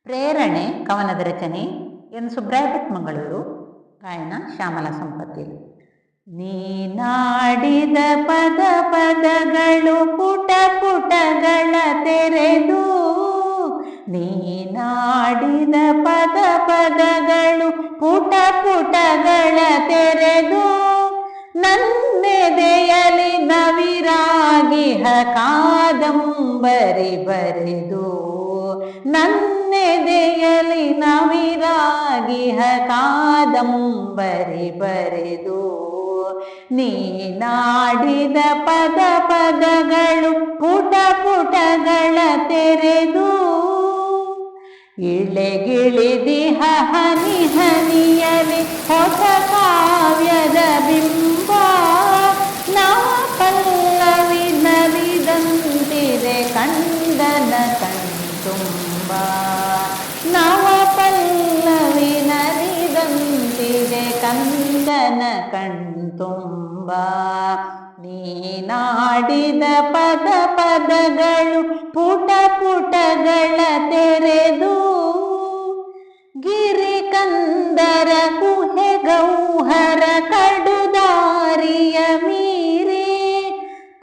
ಪ್ರೇರಣೆ ಕವನದ ರಚನೆ ಎನ್ ಸುಬ್ರಾಯಭಟ್ ಮಂಗಳೂರು. ಗಾಯನ ಶ್ಯಾಮಲ ಸಂಪತ್ತಿಲ್. ನೀನಾಡಿದ ಪದ ಪದಗಳು ಪುಟ ಪುಟಗಳ ತೆರೆದು, ನೀನಾಡಿದ ಪದ ಪದಗಳು ಪುಟ ಪುಟಗಳ ತೆರೆದು, ನನ್ನೆದೆಯಲಿ ನವಿರಾಗಿಹ ಕಾದಂಬರಿ ಬರೆದು, ನನ್ನೆದೆಯಲಿ ನವಿರಾಗಿಹ ಕಾದಂಬರಿ ಬರೆದು, ನೀನಾಡಿದ ಪದ ಪದಗಳು ಪುಟ ಪುಟಗಳ ತೆರೆದು, ಇಳೆಗಿಳಿದಿಹ ಹನಿ ಹನಿಯಲಿ ಹೊಸ ಕಾವ್ಯದ ಬಿಂಬ, ನವ ಪಲ್ಲವಿ ನಲಿದಂತಿದೆ ಕಂದನ ಕಣ್ತುಂಬ, ನವ ಪಲ್ಲವಿ ನಲಿದಂತಿದೆ ಕಂದನ ಕಣ್ತುಂಬ. ನೀನಾಡಿದ ಪದ ಪದಗಳು ಪುಟ ಪುಟಗಳ ತೆರೆದು, ಗಿರಿಕಂದರ ಕುಹೆ ಗೌಹರ ಕಡುದಾರಿಯ ಮೀರಿ,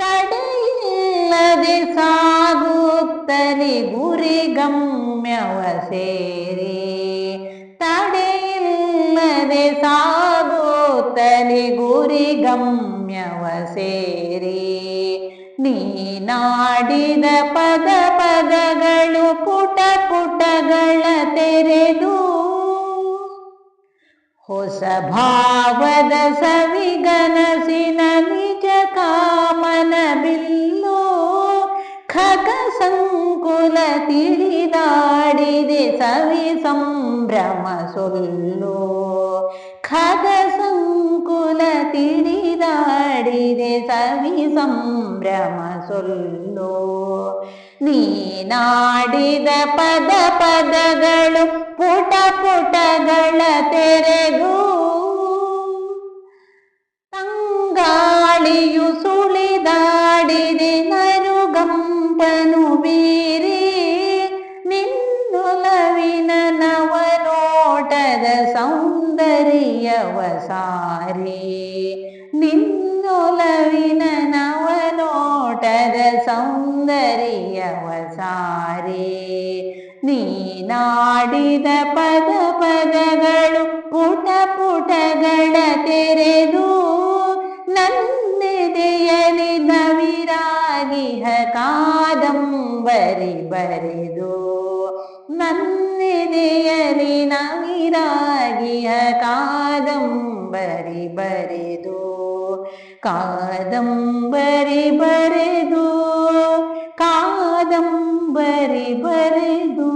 ತಡೆಯಿಲ್ಲದೆ ಸಾಗುತ್ತಲಿ ಗುರಿ ಗಮ್ಯವ ಸೇರಿ, ತಡೆಯಿಲ್ಲದೆ ಸಾಗುತ್ತಲಿ ಗುರಿ ಗಮ್ಯವ ಸೇರಿ, ನೀನಾಡಿದ ಪದ ಪದಗಳು ಪುಟ ಪುಟಗಳ ತೆರೆದು, ಹೊಸ ಭಾವದ ಸವಿಗನಸಿನ ನಿಜ ಕಾಮನ ಬಿಲ್ಲು, ಖಗ ಸಂಕುಲ ತಿಳಿದಾಡಿದೆ ಸವಿ ಸಂಭ್ರಮ ಸೊಲ್ಲು, ಖಗ ಸಂಕುಲ ತಿಳಿದಾಡಿದೆ ಸವಿ ಸಂಭ್ರಮ ಸೊಲ್ಲು. ನೀನಾಡಿದ ಪದ ಪದಗಳು ಪುಟ ಪುಟಗಳ ತೆರೆದು, ತಂಗಾಳಿಯು ಸುಳಿದಾಡಿದೆ ನರುಗಂಪನು ಬೀರಿ, ನಿನ್ನೊಲವಿನ ನವನೋಟದ ಸೌಂದರ್ಯವ ಸಾರಿ, ನಿನ್ನೊಲವಿನ ನವನೋಟದ ಸೌಂದರ್ಯವ ಸಾರಿ, ನೀನಾಡಿದ ಪದ ಪದಗಳು ಪುಟ ಪುಟಗಳ ತೆರೆದು, ನನ್ನೆದೆಯಲಿ ನವಿರಾಗಿಹ ಕಾದಂಬರಿ ಬರೆದು, ನನ್ನೆದೆಯಲಿ ನವಿರಾಗಿಹ ಕಾದಂಬರಿ ಬರೆದು, ಕಾದಂಬರಿ ಬರೆದು, ಕಾದಂಬರಿ ಬರೆದು.